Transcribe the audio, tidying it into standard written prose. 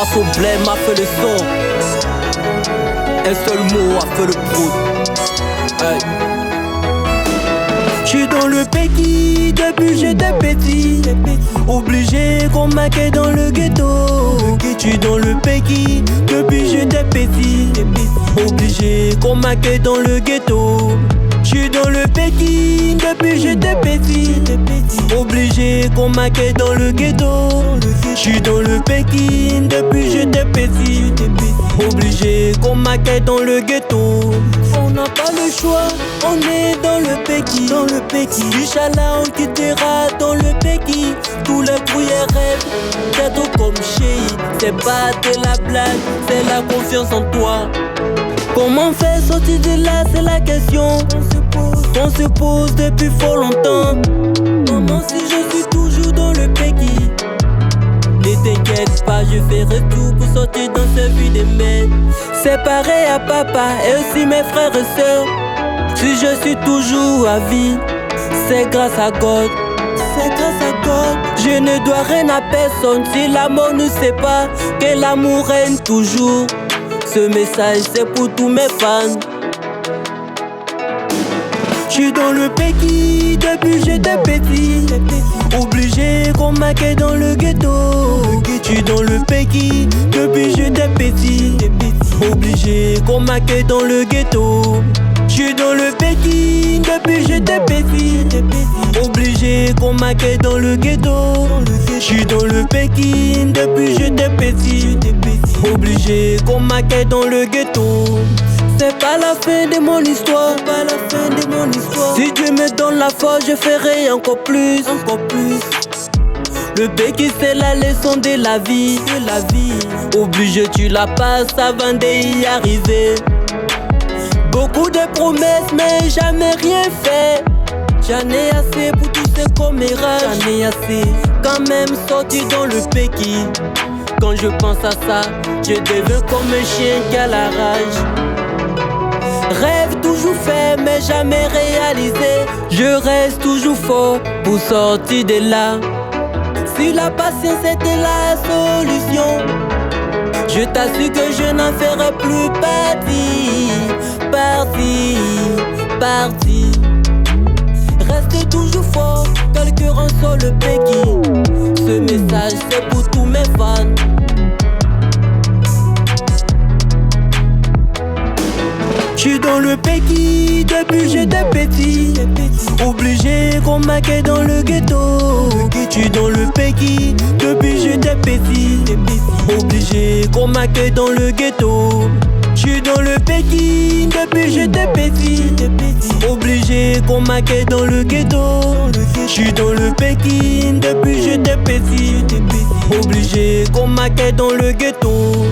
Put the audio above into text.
Grâce au blême a fait le son. Un seul mot a fait le prout. Hey. J'suis dans le Péki depuis j'étais petit. Obligé qu'on m'accueille dans le ghetto. J'suis dans le Péki depuis j'étais petit. Obligé qu'on m'accueille dans le ghetto. J'suis dans le Péki depuis j'étais petit. Obligé qu'on m'accueille dans le ghetto. J'suis dans le Pékin depuis j'étais petit. Obligé qu'on m'accueille dans le ghetto. On n'a pas le choix, on est dans le Pékin. Dans le Pékin, Inch'Allah on quittera dans le Pékin. Tous les prières rêvent d'être comme Chéi. C'est pas de la blague, c'est la confiance en toi. Comment faire sortir de là, c'est la question qu'on se pose depuis fort longtemps. Maman, si je suis toujours dans le Pékin, ne t'inquiète pas, je ferai tout pour sortir dans cette vie de merde. Séparé à papa et aussi mes frères et sœurs. Si je suis toujours à vie, c'est grâce à God. C'est grâce à God. Je ne dois rien à personne. Si l'amour ne sait pas que l'amour règne toujours. Ce message c'est pour tous mes fans. J'suis dans le Péki depuis j'étais petit. Obligé qu'on m'accueille dans le ghetto. J'suis dans le Péki depuis j'étais petit. Obligé qu'on m'accueille dans le ghetto. J'suis dans le Péki depuis j'étais petit. Obligé qu'on m'accueille dans le ghetto. J'suis dans le Pékin depuis j'étais petit. Obligé qu'on m'accueille dans le ghetto. C'est pas la fin de mon histoire, pas la fin de mon histoire. Si Dieu me donne la force, je ferai encore plus, encore plus. Le Pékin c'est la leçon de la vie, de la vie. Obligé tu la passes avant d'y arriver. Beaucoup de promesses mais jamais rien fait. J'en ai assez pour tous ces commérages. J'en ai assez, quand même sorti dans le Pékin. Quand je pense à ça, je deviens comme un chien qui a la rage. Rêve toujours fait mais jamais réalisé. Je reste toujours fort pour sortir de là. Si la patience était la solution, je t'assure que je n'en ferai plus partie. Partie. Reste toujours fort, quel que rend sur le Pékin. Ce message c'est pour tous mes fans. J'suis dans le Péki depuis j'étais petit. Obligé qu'on m'accueille dans le ghetto. J'suis dans le Péki depuis j'étais petit. Obligé qu'on m'accueille dans le ghetto. J'suis dans le Pékin depuis j'étais petit. Obligé qu'on m'accueille dans le ghetto. J'suis dans le Pékin depuis j'étais petit. Obligé qu'on m'accueille dans le ghetto.